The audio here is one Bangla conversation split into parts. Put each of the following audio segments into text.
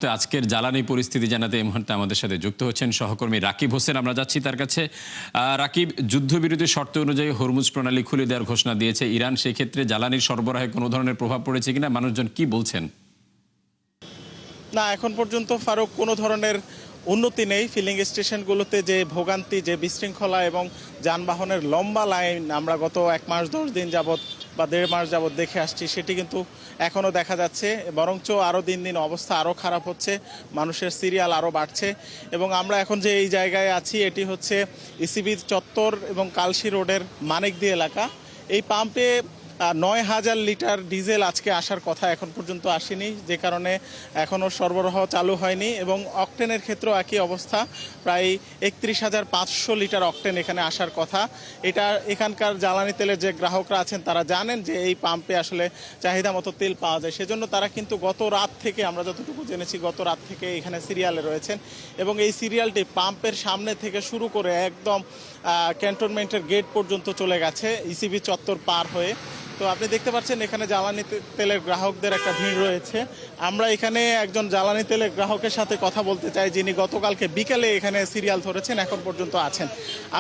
তো আজকের জ্বালানি পরিস্থিতি জানাতে এই মুহূর্তে আমাদের সাথে যুক্ত হচ্ছেন সহকর্মী রাকিব হোসেন। আমরা যাচ্ছি তার কাছে। রাকিব, যুদ্ধবিরতি শর্ত অনুযায়ী হরমুজ প্রণালী খুলে দেওয়ার ঘোষণা দিয়েছে ইরান। সেই ক্ষেত্রে জ্বালানির সরবরাহে কোনো ধরনের প্রভাব পড়েছে কিনা, মানুষজন কি বলছেন? না, এখন পর্যন্ত ফারুক কোনো ধরনের উন্নতি নেই। ফিলিং স্টেশনগুলোতে যে ভোগান্তি, যে বিশৃঙ্খলা এবং যানবাহনের লম্বা লাইন আমরা গত 1 মাস 10 দিন যাবৎ বা 1.5 মাস যাবৎ দেখে আসছি, সেটি কিন্তু এখনও দেখা যাচ্ছে। বরঞ্চ আরও দিন দিন অবস্থা আরও খারাপ হচ্ছে, মানুষের সিরিয়াল আরও বাড়ছে। এবং আমরা এখন যে এই জায়গায় আছি, এটি হচ্ছে ইসিবি চত্বর এবং কালশি রোডের মানিকদি এলাকা। এই পাম্পে 9,000 লিটার ডিজেল আজকে আসার কথা, এখন পর্যন্ত আসেনি, যে কারণে এখনও সরবরাহ চালু হয়নি। এবং অকটেনের ক্ষেত্রেও একই অবস্থা, প্রায় 31,500 লিটার অকটেন এখানে আসার কথা। এটা এখানকার জ্বালানি তেলের যে গ্রাহকরা আছেন তারা জানেন যে এই পাম্পে আসলে চাহিদা মতো তেল পাওয়া যায়, সেজন্য তারা কিন্তু গত রাত থেকে, আমরা যতটুকু জেনেছি, গত রাত থেকে এখানে সিরিয়ালে রয়েছেন। এবং এই সিরিয়ালটি পাম্পের সামনে থেকে শুরু করে একদম ক্যান্টনমেন্টের গেট পর্যন্ত চলে গেছে, ইসিবি চত্বর পার হয়ে। তো আপনি দেখতে পাচ্ছেন এখানে জ্বালানি তেলের গ্রাহকদের একটা ভিড় রয়েছে। আমরা এখানে একজন জ্বালানি তেলের গ্রাহকের সাথে কথা বলতে চাই, যিনি গতকালকে বিকেলে এখানে সিরিয়াল ধরেছেন, এখন পর্যন্ত আছেন।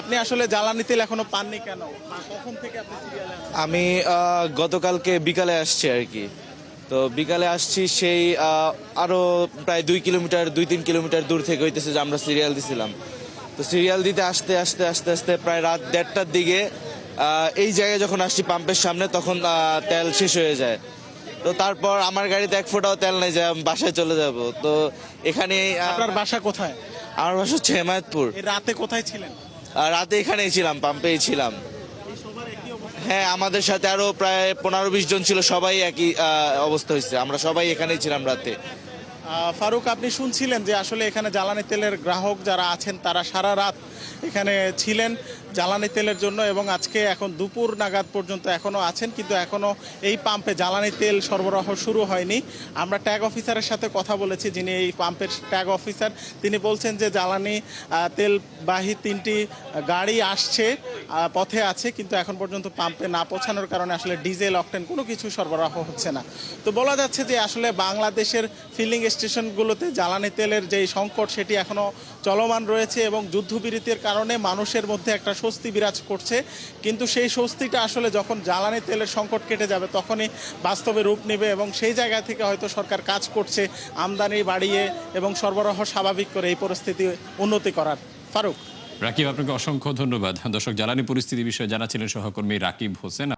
আপনি আসলে জ্বালানি তেল এখনো পাননি কেন? কখন থেকে আপনি সিরিয়ালে আছেন? আমি গতকালকে বিকালে আসছি আর কি। তো বিকালে আসছি, সেই আরও প্রায় 2-3 কিলোমিটার দূর থেকে হইতেছে যে আমরা সিরিয়াল দিছিলাম। তো সিরিয়াল দিতে আস্তে আস্তে আস্তে আস্তে প্রায় রাত 1:30টার দিকে এই জায়গায় যখন আসছি পাম্পের সামনে, তখন তেল শেষ হয়ে যায়। তো তারপর আমার গাড়িতে 1 ফোঁটাও তেল নেই যে আমি বাসায় চলে যাব। তো এখানে আপনার বাসা কোথায়? আমার বাসা হচ্ছে হেমায়তপুর। এই রাতে কোথায় ছিলেন? রাতে এখানেই ছিলাম, পাম্পেই ছিলাম। এই সবার একই অবস্থা? হ্যাঁ, আমাদের সাথে আরো প্রায় 15-20 জন ছিল, সবাই একই অবস্থা হয়েছে। আমরা সবাই এখানেই ছিলাম রাতে। ফারুক, আপনি শুনছিলেন যে আসলে এখানে জ্বালানি তেলের গ্রাহক যারা আছেন তারা সারা রাত এখানে ছিলেন জ্বালানি তেলের জন্য, এবং আজকে এখন দুপুর নাগাদ পর্যন্ত এখনও আছেন, কিন্তু এখনও এই পাম্পে জ্বালানি তেল সরবরাহ শুরু হয়নি। আমরা ট্যাগ অফিসারের সাথে কথা বলেছি, যিনি এই পাম্পের ট্যাগ অফিসার। তিনি বলছেন যে জ্বালানি তেলবাহী 3টি গাড়ি আসছে, পথে আছে, কিন্তু এখন পর্যন্ত পাম্পে না পৌঁছানোর কারণে আসলে ডিজেল, অকটেন কোনো কিছু সরবরাহ হচ্ছে না। তো বলা যাচ্ছে যে আসলে বাংলাদেশের ফিলিং স্টেশনগুলোতে জ্বালানি তেলের যেই সংকট, সেটি এখনও চলমান রয়েছে এবং যুদ্ধবিরতির কারণে মানুষের মধ্যে একটা স্বস্তি বিরাজ করছে। কিন্তু সেই স্বস্তিটা আসলে যখন জ্বালানি তেলের সংকট কেটে যাবে তখনই বাস্তবে রূপ নেবে, এবং সেই জায়গা থেকে হয়তো সরকার কাজ করছে আমদানি বাড়িয়ে এবং সরবরাহ স্বাভাবিক করে এই পরিস্থিতি উন্নতি করার। ফারুক। রাকিব, আপনাকে অসংখ্য ধন্যবাদ। দর্শক, জ্বালানি পরিস্থিতি বিষয়ে জানাচ্ছিলেন সহকর্মী রাকিব হোসেন।